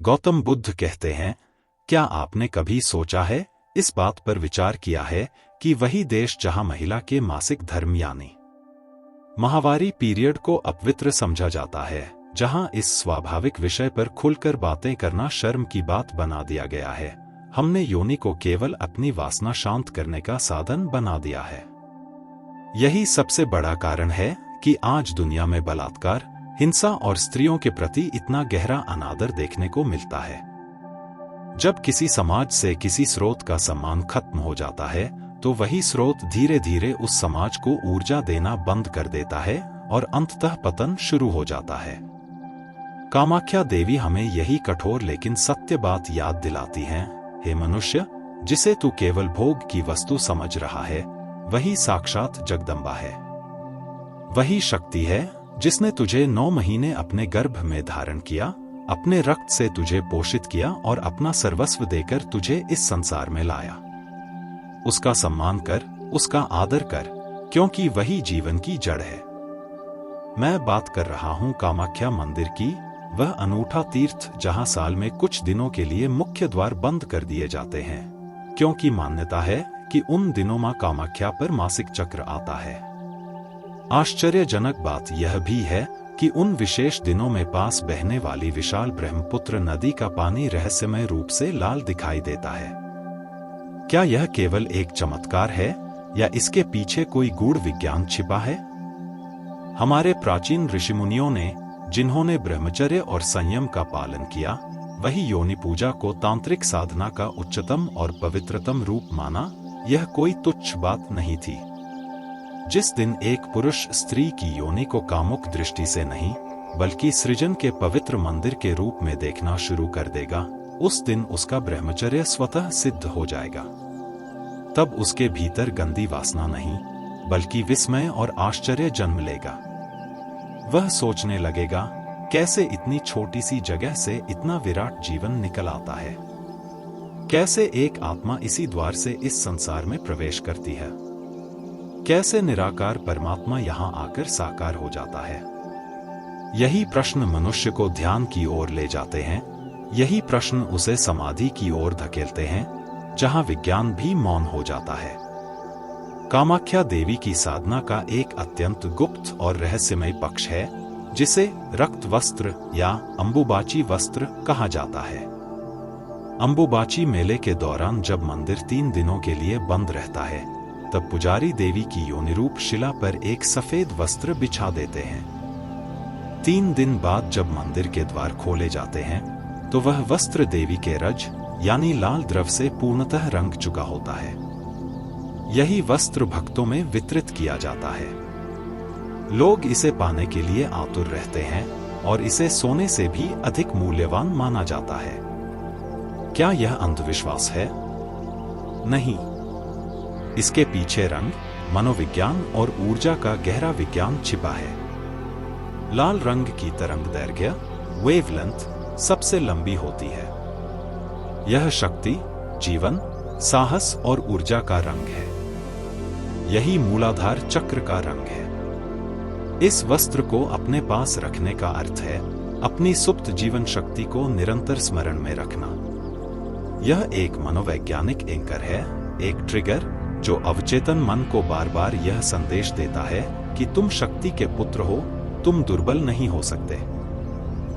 गौतम बुद्ध कहते हैं, क्या आपने कभी सोचा है, इस बात पर विचार किया है कि वही देश जहां महिला के मासिक धर्म यानी माहवारी पीरियड को अपवित्र समझा जाता है, जहां इस स्वाभाविक विषय पर खुलकर बातें करना शर्म की बात बना दिया गया है, हमने योनि को केवल अपनी वासना शांत करने का साधन बना दिया है। यही सबसे बड़ा कारण है कि आज दुनिया में बलात्कार, हिंसा और स्त्रियों के प्रति इतना गहरा अनादर देखने को मिलता है। जब किसी समाज से किसी स्रोत का सम्मान खत्म हो जाता है, तो वही स्रोत धीरे धीरे उस समाज को ऊर्जा देना बंद कर देता है और अंततः पतन शुरू हो जाता है। कामाख्या देवी हमें यही कठोर लेकिन सत्य बात याद दिलाती हैं, हे मनुष्य, जिसे तू केवल भोग की वस्तु समझ रहा है, वही साक्षात जगदम्बा है। वही शक्ति है जिसने तुझे 9 महीने अपने गर्भ में धारण किया, अपने रक्त से तुझे पोषित किया और अपना सर्वस्व देकर तुझे इस संसार में लाया। उसका सम्मान कर, उसका आदर कर, क्योंकि वही जीवन की जड़ है। मैं बात कर रहा हूं कामाख्या मंदिर की, वह अनूठा तीर्थ जहां साल में कुछ दिनों के लिए मुख्य द्वार बंद कर दिए जाते हैं, क्योंकि मान्यता है कि उन दिनों मां कामाख्या पर मासिक चक्र आता है। आश्चर्यजनक बात यह भी है कि उन विशेष दिनों में पास बहने वाली विशाल ब्रह्मपुत्र नदी का पानी रहस्यमय रूप से लाल दिखाई देता है। क्या यह केवल एक चमत्कार है या इसके पीछे कोई गूढ़ विज्ञान छिपा है? हमारे प्राचीन ऋषिमुनियों ने, जिन्होंने ब्रह्मचर्य और संयम का पालन किया, वही योनि पूजा को तांत्रिक साधना का उच्चतम और पवित्रतम रूप माना। यह कोई तुच्छ बात नहीं थी। जिस दिन एक पुरुष स्त्री की योनि को कामुक दृष्टि से नहीं, बल्कि सृजन के पवित्र मंदिर के रूप में देखना शुरू कर देगा, उस दिन उसका ब्रह्मचर्य स्वतः सिद्ध हो जाएगा। तब उसके भीतर गंदी वासना नहीं, बल्कि विस्मय और आश्चर्य जन्म लेगा। वह सोचने लगेगा, कैसे इतनी छोटी सी जगह से इतना विराट जीवन निकल आता है? कैसे एक आत्मा इसी द्वार से इस संसार में प्रवेश करती है? कैसे निराकार परमात्मा यहां आकर साकार हो जाता है? यही प्रश्न मनुष्य को ध्यान की ओर ले जाते हैं। यही प्रश्न उसे समाधि की ओर धकेलते हैं, जहां विज्ञान भी मौन हो जाता है। कामाख्या देवी की साधना का एक अत्यंत गुप्त और रहस्यमय पक्ष है, जिसे रक्त वस्त्र या अंबुबाची वस्त्र कहा जाता है। अंबुबाची मेले के दौरान जब मंदिर 3 दिनों के लिए बंद रहता है, तब पुजारी देवी की योनि रूप शिला पर एक सफेद वस्त्र बिछा देते हैं। 3 दिन बाद जब मंदिर के द्वार खोले जाते हैं, तो वह वस्त्र देवी के रज यानी लाल द्रव से पूर्णतः रंग चुका होता है। यही वस्त्र भक्तों में वितरित किया जाता है। लोग इसे पाने के लिए आतुर रहते हैं और इसे सोने से भी अधिक मूल्यवान माना जाता है। क्या यह अंधविश्वास है? नहीं। इसके पीछे रंग, मनोविज्ञान और ऊर्जा का गहरा विज्ञान छिपा है। लाल रंग की तरंग दैर्घ्य, वेवलेंथ, सबसे लंबी होती है। यह शक्ति, जीवन, साहस और ऊर्जा का रंग है। यही मूलाधार चक्र का रंग है। इस वस्त्र को अपने पास रखने का अर्थ है अपनी सुप्त जीवन शक्ति को निरंतर स्मरण में रखना। यह एक मनोवैज्ञानिक एंकर है, एक ट्रिगर जो अवचेतन मन को बार बार यह संदेश देता है कि तुम शक्ति के पुत्र हो, तुम दुर्बल नहीं हो सकते।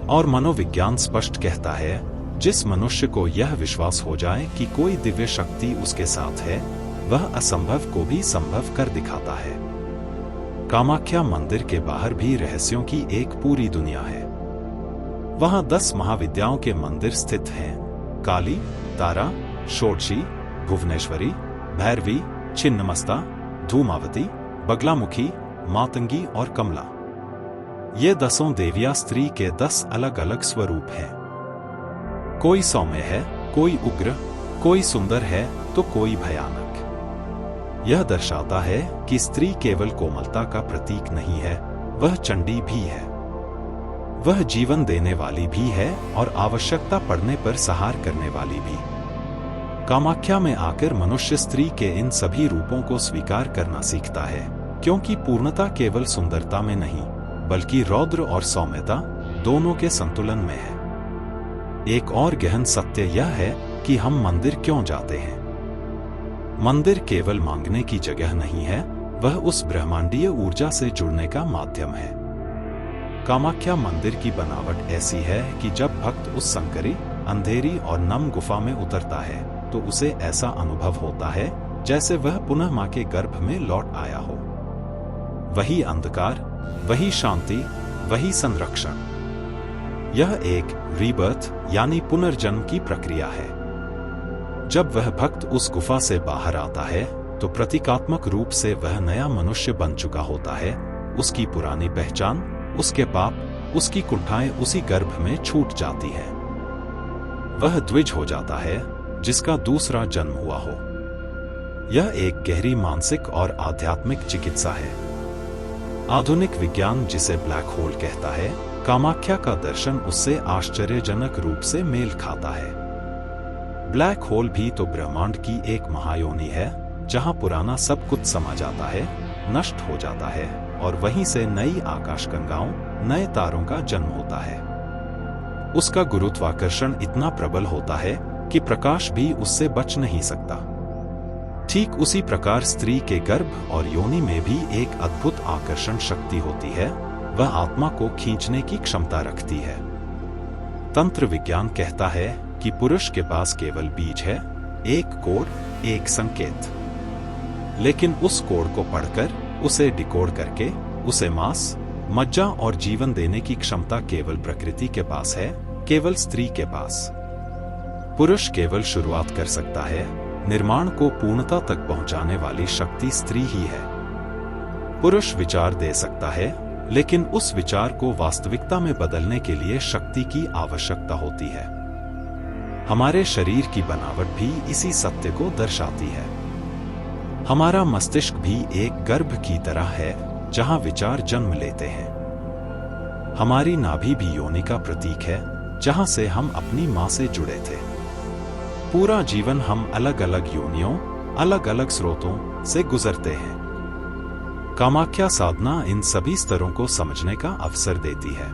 और मनोविज्ञान स्पष्ट कहता है, जिस मनुष्य को यह विश्वास हो जाए कि कोई दिव्य शक्ति उसके साथ है, वह असंभव को भी संभव कर दिखाता है। कामाख्या मंदिर के बाहर भी रहस्यों की एक पूरी दुनिया है। वहां 10 महाविद्याओं के मंदिर स्थित हैं: काली, तारा, षोडशी, भुवनेश्वरी, भैरवी, छिन्नमस्ता, धूमावती, बगलामुखी, मातंगी और कमला। ये 10 देवियां स्त्री के 10 अलग अलग स्वरूप हैं। कोई सौम्य है, कोई उग्र, कोई सुंदर है तो कोई भयानक। यह दर्शाता है कि स्त्री केवल कोमलता का प्रतीक नहीं है, वह चंडी भी है। वह जीवन देने वाली भी है और आवश्यकता पड़ने पर सहार करने वाली भी। कामाख्या में आकर मनुष्य स्त्री के इन सभी रूपों को स्वीकार करना सीखता है, क्योंकि पूर्णता केवल सुंदरता में नहीं, बल्कि रौद्र और सौम्यता दोनों के संतुलन में है। एक और गहन सत्य यह है कि हम मंदिर क्यों जाते हैं। मंदिर केवल मांगने की जगह नहीं है, वह उस ब्रह्मांडीय ऊर्जा से जुड़ने का माध्यम है। कामाख्या मंदिर की बनावट ऐसी है कि जब भक्त उस संकरी, अंधेरी और नम गुफा में उतरता है तो उसे ऐसा अनुभव होता है जैसे वह पुनः मां के गर्भ में लौट आया हो। वही अंधकार, वही शांति, वही संरक्षण। यह एक रीबर्थ यानी पुनर्जन्म की प्रक्रिया है। जब वह भक्त उस गुफा से बाहर आता है तो प्रतीकात्मक रूप से वह नया मनुष्य बन चुका होता है। उसकी पुरानी पहचान, उसके पाप, उसकी कुंठाएं उसी गर्भ में छूट जाती है। वह द्विज हो जाता है, जिसका दूसरा जन्म हुआ हो। यह एक गहरी मानसिक और आध्यात्मिक चिकित्सा है। आधुनिक विज्ञान जिसे ब्लैक होल कहता है, कामाख्या का दर्शन उससे आश्चर्यजनक रूप से मेल खाता है। ब्लैक होल भी तो ब्रह्मांड की एक महायोनि है, जहां पुराना सब कुछ समा जाता है, नष्ट हो जाता है और वहीं से नई आकाशगंगाओं, नए तारों का जन्म होता है। उसका गुरुत्वाकर्षण इतना प्रबल होता है कि प्रकाश भी उससे बच नहीं सकता। ठीक उसी प्रकार स्त्री के गर्भ और योनि में भी एक अद्भुत आकर्षण शक्ति होती है। वह आत्मा को खींचने की क्षमता रखती है। तंत्र विज्ञान कहता है कि पुरुष के पास केवल बीज है, एक कोड, एक संकेत। लेकिन उस कोड को पढ़कर, उसे डिकोड करके, उसे मांस, मज्जा और जीवन देने की क्षमता केवल प्रकृति के पास है, केवल स्त्री के पास। पुरुष केवल शुरुआत कर सकता है, निर्माण को पूर्णता तक पहुंचाने वाली शक्ति स्त्री ही है। पुरुष विचार दे सकता है, लेकिन उस विचार को वास्तविकता में बदलने के लिए शक्ति की आवश्यकता होती है। हमारे शरीर की बनावट भी इसी सत्य को दर्शाती है। हमारा मस्तिष्क भी एक गर्भ की तरह है, जहां विचार जन्म लेते हैं। हमारी नाभि भी योनि का प्रतीक है, जहां से हम अपनी मां से जुड़े थे। पूरा जीवन हम अलग अलग योनियों, अलग अलग स्रोतों से गुजरते हैं। कामाख्या साधना इन सभी स्तरों को समझने का अवसर देती है।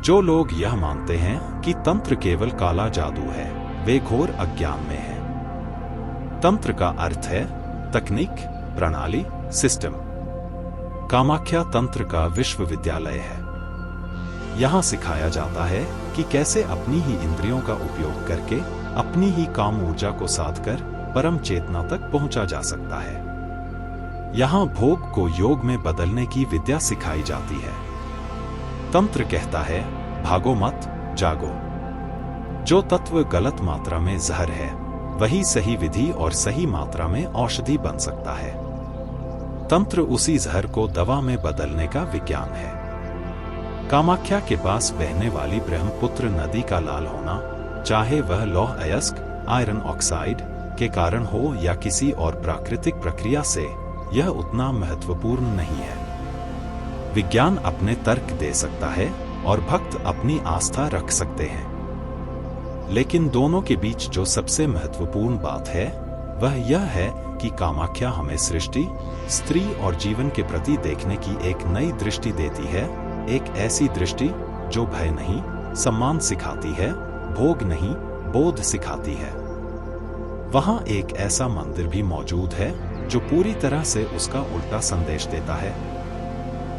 जो लोग यह मानते हैं कि तंत्र केवल काला जादू है, वे घोर अज्ञान में हैं। तंत्र का अर्थ है तकनीक, प्रणाली, सिस्टम। कामाख्या तंत्र का विश्वविद्यालय है। यहाँ सिखाया जाता है कि कैसे अपनी ही इंद्रियों का उपयोग करके अपनी ही काम ऊर्जा को साधकर परम चेतना तक पहुंचा जा सकता है। यहाँ भोग को योग में बदलने की विद्या सिखाई जाती है। तंत्र कहता है, भागो मत, जागो। जो तत्व गलत मात्रा में जहर है, वही सही विधि और सही मात्रा में औषधि बन सकता है। तंत्र उसी जहर को दवा में बदलने का विज्ञान है। कामाख्या के पास बहने वाली ब्रह्मपुत्र नदी का लाल होना, चाहे वह लौह अयस्क, आयरन ऑक्साइड के कारण हो या किसी और प्राकृतिक प्रक्रिया से, यह उतना महत्वपूर्ण नहीं है। विज्ञान अपने तर्क दे सकता है और भक्त अपनी आस्था रख सकते हैं। लेकिन दोनों के बीच जो सबसे महत्वपूर्ण बात है, वह यह है कि कामाख्या हमें सृष्टि, स्त्री और जीवन के प्रति देखने की एक नई दृष्टि देती है। एक ऐसी दृष्टि जो भय नहीं, सम्मान सिखाती है, भोग नहीं, बोध सिखाती है। वहां एक ऐसा मंदिर भी मौजूद है जो पूरी तरह से उसका उल्टा संदेश देता है।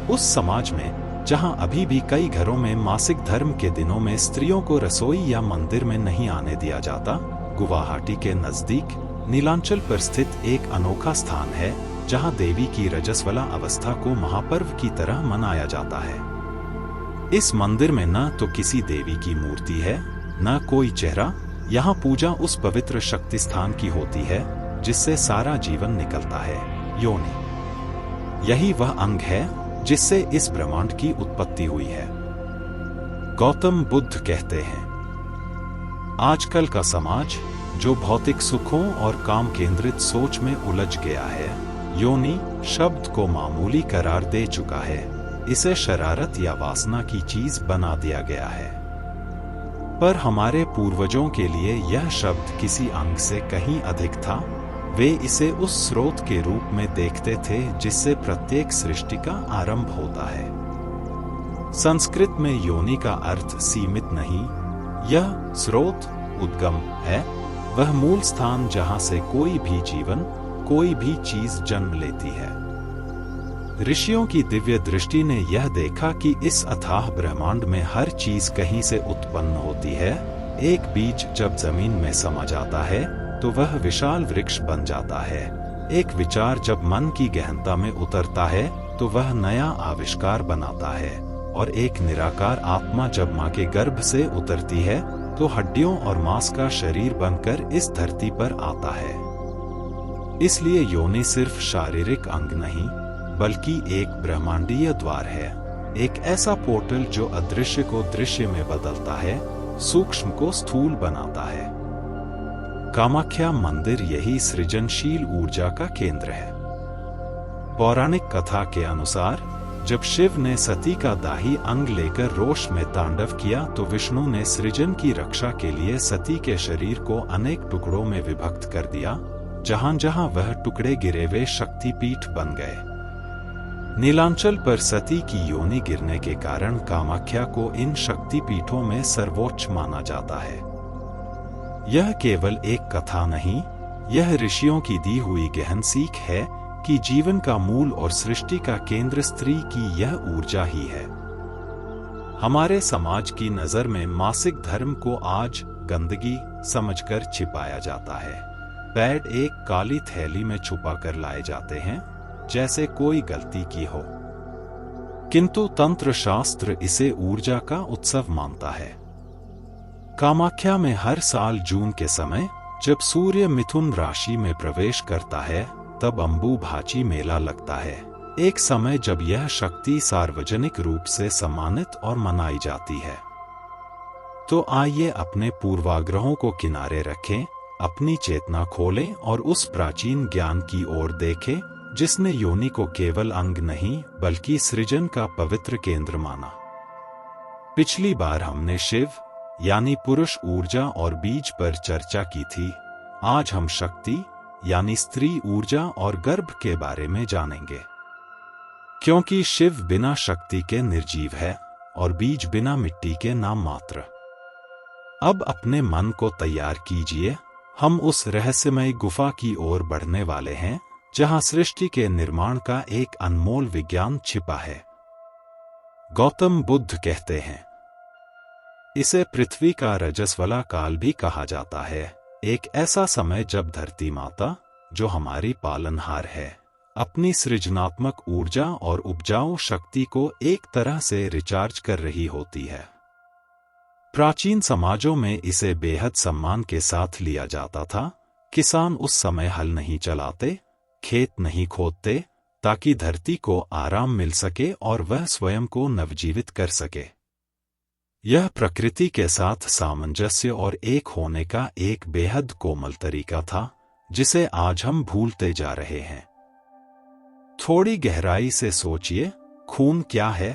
उस समाज में जहां अभी भी कई घरों में मासिक धर्म के दिनों में स्त्रियों को रसोई या मंदिर में नहीं आने दिया जाता, गुवाहाटी के नजदीक नीलांचल पर स्थित एक अनोखा स्थान है, जहां देवी की रजस्वला अवस्था को महापर्व की तरह मनाया जाता है। इस मंदिर में न तो किसी देवी की मूर्ति है, न कोई चेहरा। यहाँ पूजा उस पवित्र शक्ति स्थान की होती है जिससे सारा जीवन निकलता है, योनि। यही वह अंग है जिससे इस ब्रह्मांड की उत्पत्ति हुई है। गौतम बुद्ध कहते हैं, आजकल का समाज जो भौतिक सुखों और काम केंद्रित सोच में उलझ गया है, योनि शब्द को मामूली करार दे चुका है। इसे शरारत या वासना की चीज बना दिया गया है। पर हमारे पूर्वजों के लिए यह शब्द किसी अंग से कहीं अधिक था। वे इसे उस स्रोत के रूप में देखते थे जिससे प्रत्येक सृष्टि का आरंभ होता है। संस्कृत में योनि का अर्थ सीमित नहीं, यह स्रोत उद्गम है, वह मूल स्थान जहां से कोई भी जीवन, कोई भी चीज जन्म लेती है। ऋषियों की दिव्य दृष्टि ने यह देखा कि इस अथाह ब्रह्मांड में हर चीज कहीं से उत्पन्न होती है। एक बीज जब जमीन में समा जाता है तो वह विशाल वृक्ष बन जाता है। एक विचार जब मन की गहनता में उतरता है तो वह नया आविष्कार बनाता है, और एक निराकार आत्मा जब मां के गर्भ से उतरती है तो हड्डियों और मांस का शरीर बनकर इस धरती पर आता है। इसलिए योनि सिर्फ शारीरिक अंग नहीं, बल्कि एक ब्रह्मांडीय द्वार है, एक ऐसा पोर्टल जो अदृश्य को दृश्य में बदलता है, सूक्ष्म को स्थूल बनाता है। कामाख्या मंदिर यही सृजनशील ऊर्जा का केंद्र है। पौराणिक कथा के अनुसार जब शिव ने सती का दाही अंग लेकर रोष में तांडव किया तो विष्णु ने सृजन की रक्षा के लिए सती के शरीर को अनेक टुकड़ों में विभक्त कर दिया। जहां जहां वह टुकड़े गिरे वे शक्तिपीठ बन गए। नीलांचल पर सती की योनि गिरने के कारण कामाख्या को इन शक्तिपीठों में सर्वोच्च माना जाता है। यह केवल एक कथा नहीं, यह ऋषियों की दी हुई गहन सीख है कि जीवन का मूल और सृष्टि का केंद्र स्त्री की यह ऊर्जा ही है। हमारे समाज की नजर में मासिक धर्म को आज गंदगी समझकर छिपाया जाता है। पैड एक काली थैली में छुपा कर लाए जाते हैं, जैसे कोई गलती की हो। किंतु तंत्र शास्त्र इसे ऊर्जा का उत्सव मानता है। कामाख्या में हर साल जून के समय जब सूर्य मिथुन राशि में प्रवेश करता है तब अंबु भाची मेला लगता है। एक समय जब यह शक्ति सार्वजनिक रूप से सम्मानित और मनाई जाती है। तो आइए अपने पूर्वाग्रहों को किनारे रखें, अपनी चेतना खोलें और उस प्राचीन ज्ञान की ओर देखें जिसने योनि को केवल अंग नहीं बल्कि सृजन का पवित्र केंद्र माना। पिछली बार हमने शिव यानी पुरुष ऊर्जा और बीज पर चर्चा की थी। आज हम शक्ति यानी स्त्री ऊर्जा और गर्भ के बारे में जानेंगे। क्योंकि शिव बिना शक्ति के निर्जीव है और बीज बिना मिट्टी के नाम मात्र। अब अपने मन को तैयार कीजिए, हम उस रहस्यमय गुफा की ओर बढ़ने वाले हैं जहां सृष्टि के निर्माण का एक अनमोल विज्ञान छिपा है। गौतम बुद्ध कहते हैं, इसे पृथ्वी का रजस्वला काल भी कहा जाता है। एक ऐसा समय जब धरती माता, जो हमारी पालनहार है, अपनी सृजनात्मक ऊर्जा और उपजाऊ शक्ति को एक तरह से रिचार्ज कर रही होती है। प्राचीन समाजों में इसे बेहद सम्मान के साथ लिया जाता था। किसान उस समय हल नहीं चलाते, खेत नहीं खोदते, ताकि धरती को आराम मिल सके और वह स्वयं को नवजीवित कर सके। यह प्रकृति के साथ सामंजस्य और एक होने का एक बेहद कोमल तरीका था, जिसे आज हम भूलते जा रहे हैं। थोड़ी गहराई से सोचिए, खून क्या है?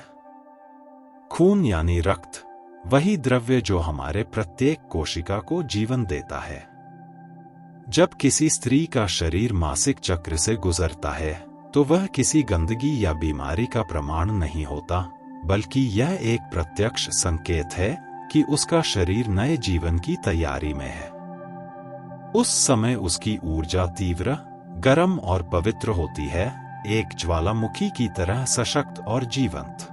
खून यानी रक्त, वही द्रव्य जो हमारे प्रत्येक कोशिका को जीवन देता है। जब किसी स्त्री का शरीर मासिक चक्र से गुजरता है तो वह किसी गंदगी या बीमारी का प्रमाण नहीं होता, बल्कि यह एक प्रत्यक्ष संकेत है कि उसका शरीर नए जीवन की तैयारी में है। उस समय उसकी ऊर्जा तीव्र, गर्म और पवित्र होती है, एक ज्वालामुखी की तरह सशक्त और जीवंत।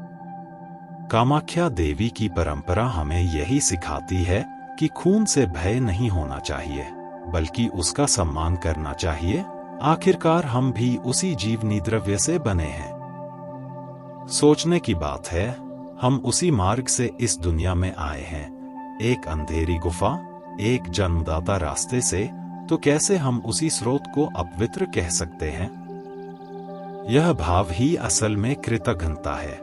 कामाख्या देवी की परंपरा हमें यही सिखाती है कि खून से भय नहीं होना चाहिए, बल्कि उसका सम्मान करना चाहिए। आखिरकार हम भी उसी जीवनी द्रव्य से बने हैं। सोचने की बात है, हम उसी मार्ग से इस दुनिया में आए हैं, एक अंधेरी गुफा, एक जन्मदाता रास्ते से, तो कैसे हम उसी स्रोत को अपवित्र कह सकते हैं? यह भाव ही असल में कृतघ्नता है।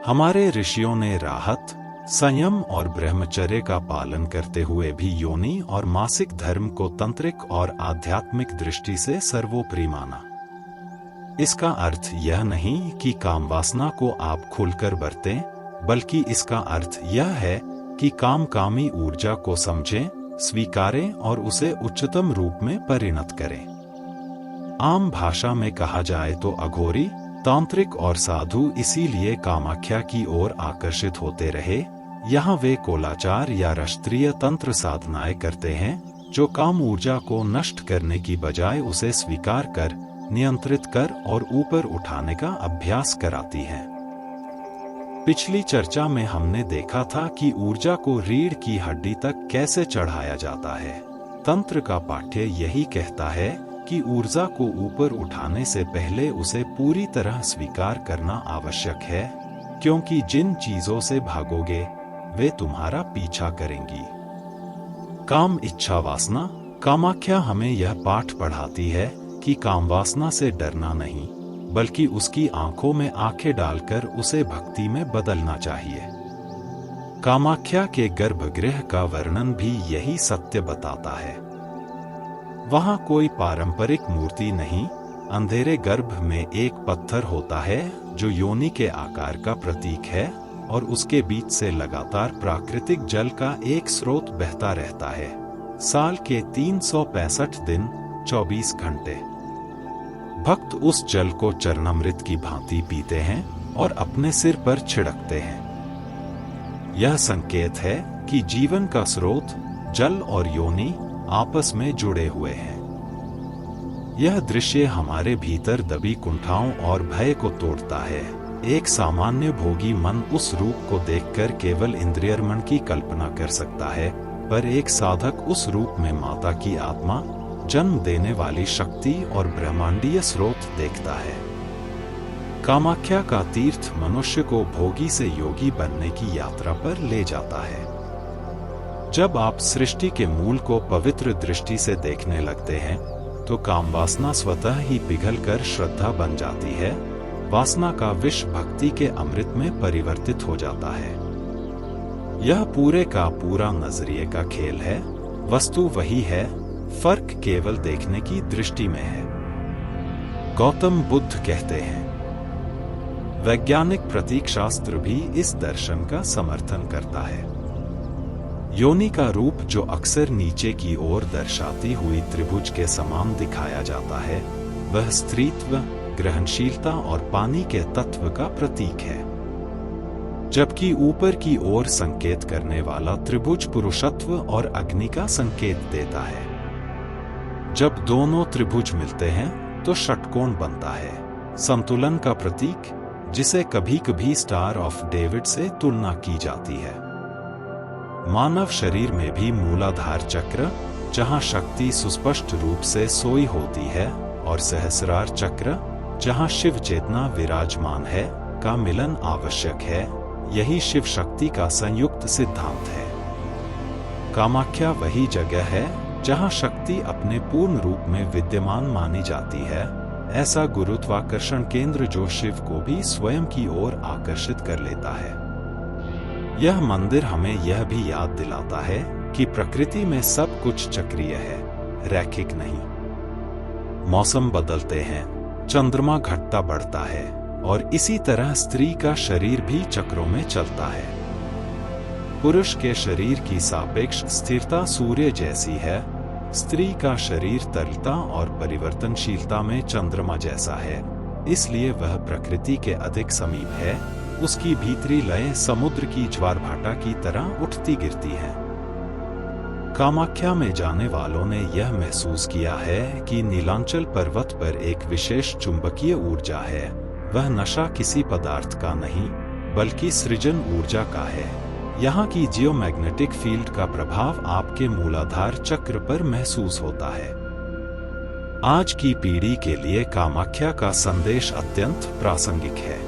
हमारे ऋषियों ने राहत, संयम और ब्रह्मचर्य का पालन करते हुए भी योनि और मासिक धर्म को तंत्रिक और आध्यात्मिक दृष्टि से सर्वोपरि माना। इसका अर्थ यह नहीं कि काम वासना को आप खुलकर बरतें, बल्कि इसका अर्थ यह है कि कामकामी ऊर्जा को समझें, स्वीकारें और उसे उच्चतम रूप में परिणत करें। आम भाषा में कहा जाए तो अघोरी, तांत्रिक और साधु इसीलिए कामाख्या की ओर आकर्षित होते रहे। यहाँ वे कोलाचार या राष्ट्रीय तंत्र साधनाएं करते हैं जो काम ऊर्जा को नष्ट करने की बजाय उसे स्वीकार कर, नियंत्रित कर और ऊपर उठाने का अभ्यास कराती हैं। पिछली चर्चा में हमने देखा था कि ऊर्जा को रीढ़ की हड्डी तक कैसे चढ़ाया जाता है। तंत्र का पाठ्य यही कहता है कि ऊर्जा को ऊपर उठाने से पहले उसे पूरी तरह स्वीकार करना आवश्यक है, क्योंकि जिन चीजों से भागोगे वे तुम्हारा पीछा करेंगी। काम इच्छा वासना। कामाख्या हमें यह पाठ पढ़ाती है कि काम वासना से डरना नहीं, बल्कि उसकी आंखों में आंखें डालकर उसे भक्ति में बदलना चाहिए। कामाख्या के गर्भगृह का वर्णन भी यही सत्य बताता है। वहां कोई पारंपरिक मूर्ति नहीं, अंधेरे गर्भ में एक पत्थर होता है जो योनि के आकार का प्रतीक है और उसके बीच से लगातार प्राकृतिक जल का एक स्रोत बहता रहता है, साल के 365 दिन 24 घंटे। भक्त उस जल को चरणामृत की भांति पीते हैं और अपने सिर पर छिड़कते हैं। यह संकेत है कि जीवन का स्रोत जल और योनि आपस में जुड़े हुए हैं। यह दृश्य हमारे भीतर दबी कुंठाओं और भय को तोड़ता है। एक सामान्य भोगी मन उस रूप को देखकर केवल इंद्रियरमण की कल्पना कर सकता है, पर एक साधक उस रूप में माता की आत्मा, जन्म देने वाली शक्ति और ब्रह्मांडीय स्रोत देखता है। कामाख्या का तीर्थ मनुष्य को भोगी से योगी बनने की यात्रा पर ले जाता है। जब आप सृष्टि के मूल को पवित्र दृष्टि से देखने लगते हैं, तो काम वासना स्वतः ही पिघलकर श्रद्धा बन जाती है। वासना का विष भक्ति के अमृत में परिवर्तित हो जाता है। यह पूरे का पूरा नजरिए का खेल है। वस्तु वही है, फर्क केवल देखने की दृष्टि में है। गौतम बुद्ध कहते हैं। वैज्ञानिक प्रतीक शास्त्र भी इस दर्शन का समर्थन करता है। योनि का रूप जो अक्सर नीचे की ओर दर्शाती हुई त्रिभुज के समान दिखाया जाता है, वह स्त्रीत्व, ग्रहणशीलता और पानी के तत्व का प्रतीक है, जबकि ऊपर की ओर संकेत करने वाला त्रिभुज पुरुषत्व और अग्नि का संकेत देता है। जब दोनों त्रिभुज मिलते हैं तो षटकोण बनता है, संतुलन का प्रतीक, जिसे कभी कभी स्टार ऑफ डेविड से तुलना की जाती है। मानव शरीर में भी मूलाधार चक्र, जहां शक्ति सुस्पष्ट रूप से सोई होती है, और सहस्रार चक्र, जहां शिव चेतना विराजमान है, का मिलन आवश्यक है। यही शिव शक्ति का संयुक्त सिद्धांत है। कामाख्या वही जगह है जहां शक्ति अपने पूर्ण रूप में विद्यमान मानी जाती है, ऐसा गुरुत्वाकर्षण केंद्र जो शिव को भी स्वयं की ओर आकर्षित कर लेता है। यह मंदिर हमें यह भी याद दिलाता है कि प्रकृति में सब कुछ चक्रीय है, रैखिक नहीं। मौसम बदलते हैं, चंद्रमा घटता बढ़ता है, और इसी तरह स्त्री का शरीर भी चक्रों में चलता है। पुरुष के शरीर की सापेक्ष स्थिरता सूर्य जैसी है, स्त्री का शरीर तरलता और परिवर्तनशीलता में चंद्रमा जैसा है, इसलिए वह प्रकृति के अधिक समीप है। उसकी भीतरी लय समुद्र की ज्वारभाटा की तरह उठती गिरती है। कामाख्या में जाने वालों ने यह महसूस किया है कि नीलांचल पर्वत पर एक विशेष चुंबकीय ऊर्जा है। वह नशा किसी पदार्थ का नहीं, बल्कि सृजन ऊर्जा का है। यहाँ की जियोमैग्नेटिक फील्ड का प्रभाव आपके मूलाधार चक्र पर महसूस होता है। आज की पीढ़ी के लिए कामाख्या का संदेश अत्यंत प्रासंगिक है।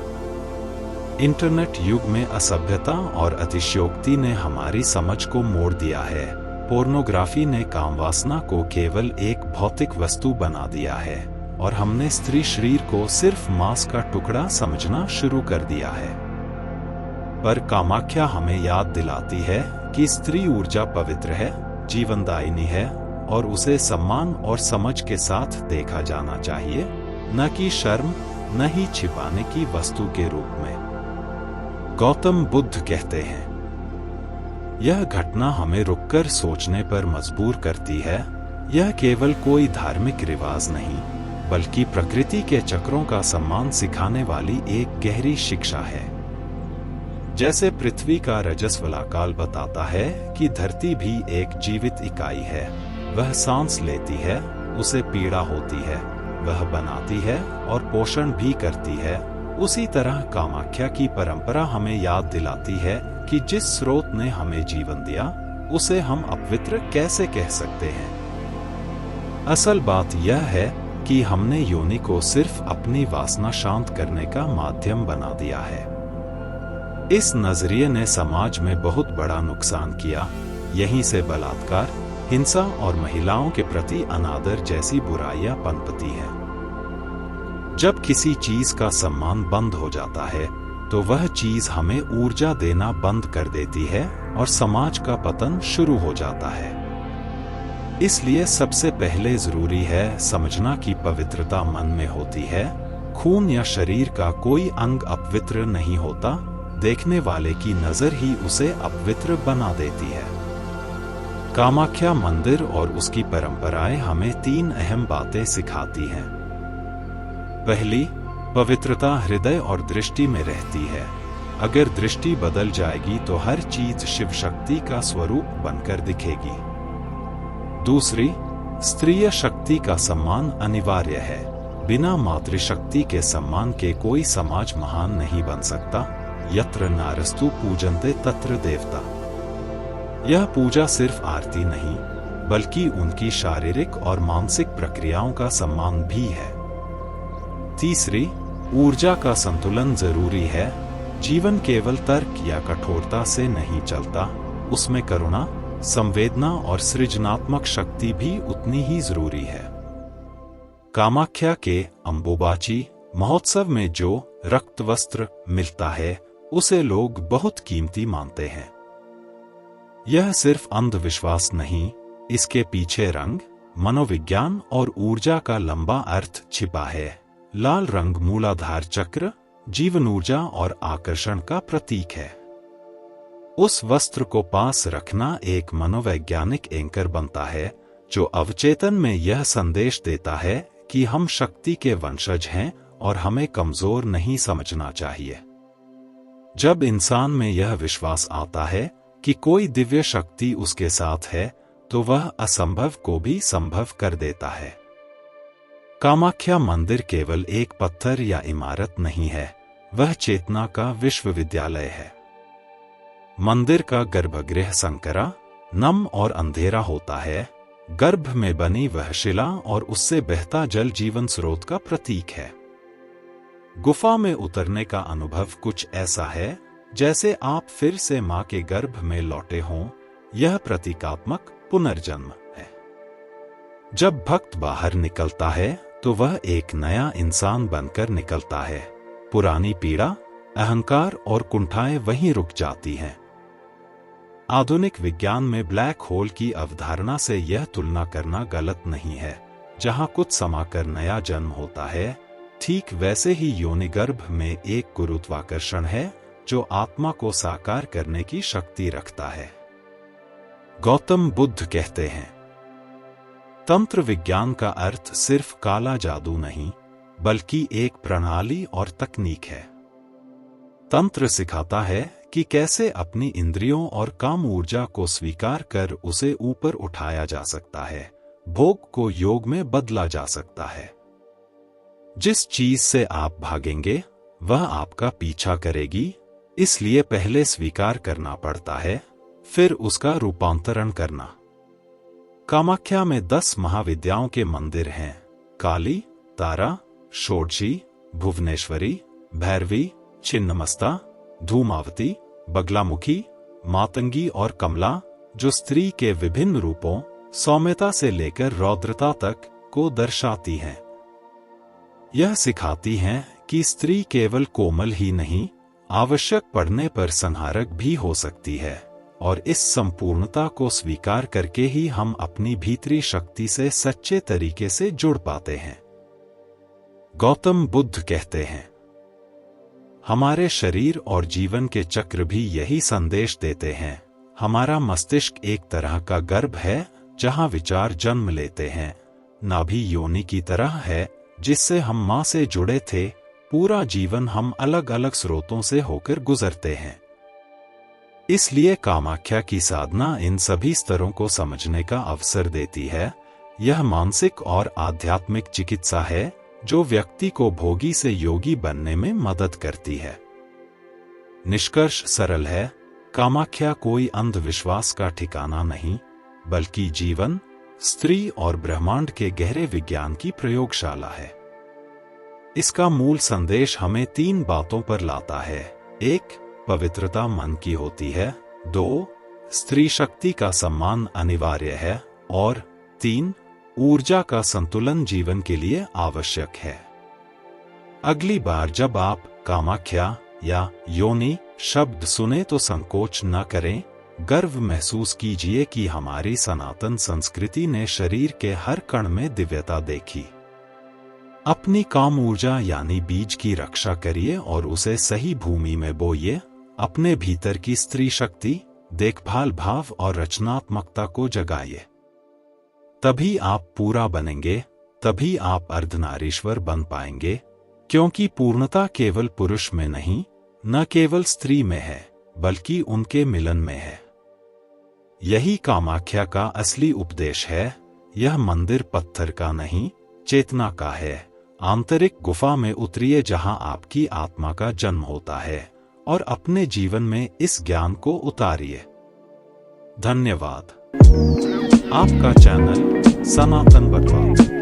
इंटरनेट युग में असभ्यता और अतिशयोक्ति ने हमारी समझ को मोड़ दिया है। पोर्नोग्राफी ने कामवासना को केवल एक भौतिक वस्तु बना दिया है, और हमने स्त्री शरीर को सिर्फ मांस का टुकड़ा समझना शुरू कर दिया है। पर कामाख्या हमें याद दिलाती है कि स्त्री ऊर्जा पवित्र है, जीवनदायिनी है, और उसे सम्मान और समझ के साथ देखा जाना चाहिए, न कि शर्म, न ही छिपाने की वस्तु के रूप में। गौतम बुद्ध कहते हैं, यह घटना हमें रुककर सोचने पर मजबूर करती है। यह केवल कोई धार्मिक रिवाज नहीं, बल्कि प्रकृति के चक्रों का सम्मान सिखाने वाली एक गहरी शिक्षा है। जैसे पृथ्वी का रजस्वला काल बताता है कि धरती भी एक जीवित इकाई है, वह सांस लेती है, उसे पीड़ा होती है, वह बनाती है और पोषण भी करती है, उसी तरह कामाख्या की परंपरा हमें याद दिलाती है कि जिस स्रोत ने हमें जीवन दिया उसे हम अपवित्र कैसे कह सकते हैं। असल बात यह है कि हमने योनि को सिर्फ अपनी वासना शांत करने का माध्यम बना दिया है। इस नजरिए ने समाज में बहुत बड़ा नुकसान किया। यहीं से बलात्कार, हिंसा और महिलाओं के प्रति अनादर जैसी बुराइयां पनपती हैं। जब किसी चीज का सम्मान बंद हो जाता है तो वह चीज हमें ऊर्जा देना बंद कर देती है और समाज का पतन शुरू हो जाता है। इसलिए सबसे पहले जरूरी है समझना कि पवित्रता मन में होती है। खून या शरीर का कोई अंग अपवित्र नहीं होता, देखने वाले की नजर ही उसे अपवित्र बना देती है। कामाख्या मंदिर और उसकी परंपराएं हमें 3 अहम बातें सिखाती हैं। पहली, पवित्रता हृदय और दृष्टि में रहती है। अगर दृष्टि बदल जाएगी तो हर चीज शिव शक्ति का स्वरूप बनकर दिखेगी। दूसरी, स्त्रीय शक्ति का सम्मान अनिवार्य है। बिना मातृशक्ति के सम्मान के कोई समाज महान नहीं बन सकता। यत्र नारस्तु पूजन्ते तत्र देवता। यह पूजा सिर्फ आरती नहीं बल्कि उनकी शारीरिक और मानसिक प्रक्रियाओं का सम्मान भी है। तीसरी, ऊर्जा का संतुलन जरूरी है। जीवन केवल तर्क या कठोरता से नहीं चलता, उसमें करुणा, संवेदना और सृजनात्मक शक्ति भी उतनी ही जरूरी है। कामाख्या के अंबुबाची महोत्सव में जो रक्त वस्त्र मिलता है उसे लोग बहुत कीमती मानते हैं। यह सिर्फ अंधविश्वास नहीं, इसके पीछे रंग, मनोविज्ञान और ऊर्जा का लंबा अर्थ छिपा है। लाल रंग मूलाधार चक्र, जीवन ऊर्जा और आकर्षण का प्रतीक है। उस वस्त्र को पास रखना एक मनोवैज्ञानिक एंकर बनता है जो अवचेतन में यह संदेश देता है कि हम शक्ति के वंशज हैं और हमें कमजोर नहीं समझना चाहिए। जब इंसान में यह विश्वास आता है कि कोई दिव्य शक्ति उसके साथ है तो वह असंभव को भी संभव कर देता है। कामाख्या मंदिर केवल एक पत्थर या इमारत नहीं है, वह चेतना का विश्वविद्यालय है। मंदिर का गर्भगृह संकरा, नम और अंधेरा होता है। गर्भ में बनी वह शिला और उससे बहता जल जीवन स्रोत का प्रतीक है। गुफा में उतरने का अनुभव कुछ ऐसा है जैसे आप फिर से मां के गर्भ में लौटे हों। यह प्रतीकात्मक पुनर्जन्म है। जब भक्त बाहर निकलता है तो वह एक नया इंसान बनकर निकलता है। पुरानी पीड़ा, अहंकार और कुंठाएं वहीं रुक जाती हैं। आधुनिक विज्ञान में ब्लैक होल की अवधारणा से यह तुलना करना गलत नहीं है। जहां कुछ समाकर नया जन्म होता है, ठीक वैसे ही योनिगर्भ में एक गुरुत्वाकर्षण है जो आत्मा को साकार करने की शक्ति रखता है। गौतम बुद्ध कहते हैं, तंत्र विज्ञान का अर्थ सिर्फ काला जादू नहीं बल्कि एक प्रणाली और तकनीक है। तंत्र सिखाता है कि कैसे अपनी इंद्रियों और काम ऊर्जा को स्वीकार कर उसे ऊपर उठाया जा सकता है, भोग को योग में बदला जा सकता है। जिस चीज से आप भागेंगे वह आपका पीछा करेगी, इसलिए पहले स्वीकार करना पड़ता है, फिर उसका रूपांतरण करना। कामाख्या में 10 महाविद्याओं के मंदिर हैं। काली, तारा, षोडशी, भुवनेश्वरी, भैरवी, छिन्नमस्ता, धूमावती, बगलामुखी, मातंगी और कमला, जो स्त्री के विभिन्न रूपों, सौम्यता से लेकर रौद्रता तक को दर्शाती हैं। यह सिखाती हैं कि स्त्री केवल कोमल ही नहीं, आवश्यक पड़ने पर संहारक भी हो सकती है, और इस संपूर्णता को स्वीकार करके ही हम अपनी भीतरी शक्ति से सच्चे तरीके से जुड़ पाते हैं। गौतम बुद्ध कहते हैं, हमारे शरीर और जीवन के चक्र भी यही संदेश देते हैं। हमारा मस्तिष्क एक तरह का गर्भ है जहां विचार जन्म लेते हैं। नाभि योनि की तरह है जिससे हम मां से जुड़े थे। पूरा जीवन हम अलग अलग स्रोतों से होकर गुजरते हैं। इसलिए कामाख्या की साधना इन सभी स्तरों को समझने का अवसर देती है। यह मानसिक और आध्यात्मिक चिकित्सा है जो व्यक्ति को भोगी से योगी बनने में मदद करती है। निष्कर्ष सरल है, कामाख्या कोई अंधविश्वास का ठिकाना नहीं, बल्कि जीवन, स्त्री और ब्रह्मांड के गहरे विज्ञान की प्रयोगशाला है। इसका मूल संदेश हमें 3 बातों पर लाता है। 1. पवित्रता मन की होती है। 2. स्त्री शक्ति का सम्मान अनिवार्य है। और 3. ऊर्जा का संतुलन जीवन के लिए आवश्यक है। अगली बार जब आप कामाख्या या योनि शब्द सुने तो संकोच न करें। गर्व महसूस कीजिए कि हमारी सनातन संस्कृति ने शरीर के हर कण में दिव्यता देखी। अपनी काम ऊर्जा यानी बीज की रक्षा करिए और उसे सही भूमि में बोइए। अपने भीतर की स्त्री शक्ति, देखभाल भाव और रचनात्मकता को जगाइए। तभी आप पूरा बनेंगे, तभी आप अर्धनारीश्वर बन पाएंगे, क्योंकि पूर्णता केवल पुरुष में नहीं, न केवल स्त्री में है, बल्कि उनके मिलन में है। यही कामाख्या का असली उपदेश है। यह मंदिर पत्थर का नहीं, चेतना का है। आंतरिक गुफा में उतरिए जहां आपकी आत्मा का जन्म होता है और अपने जीवन में इस ज्ञान को उतारिए। धन्यवाद। आपका चैनल सनातन बटवा।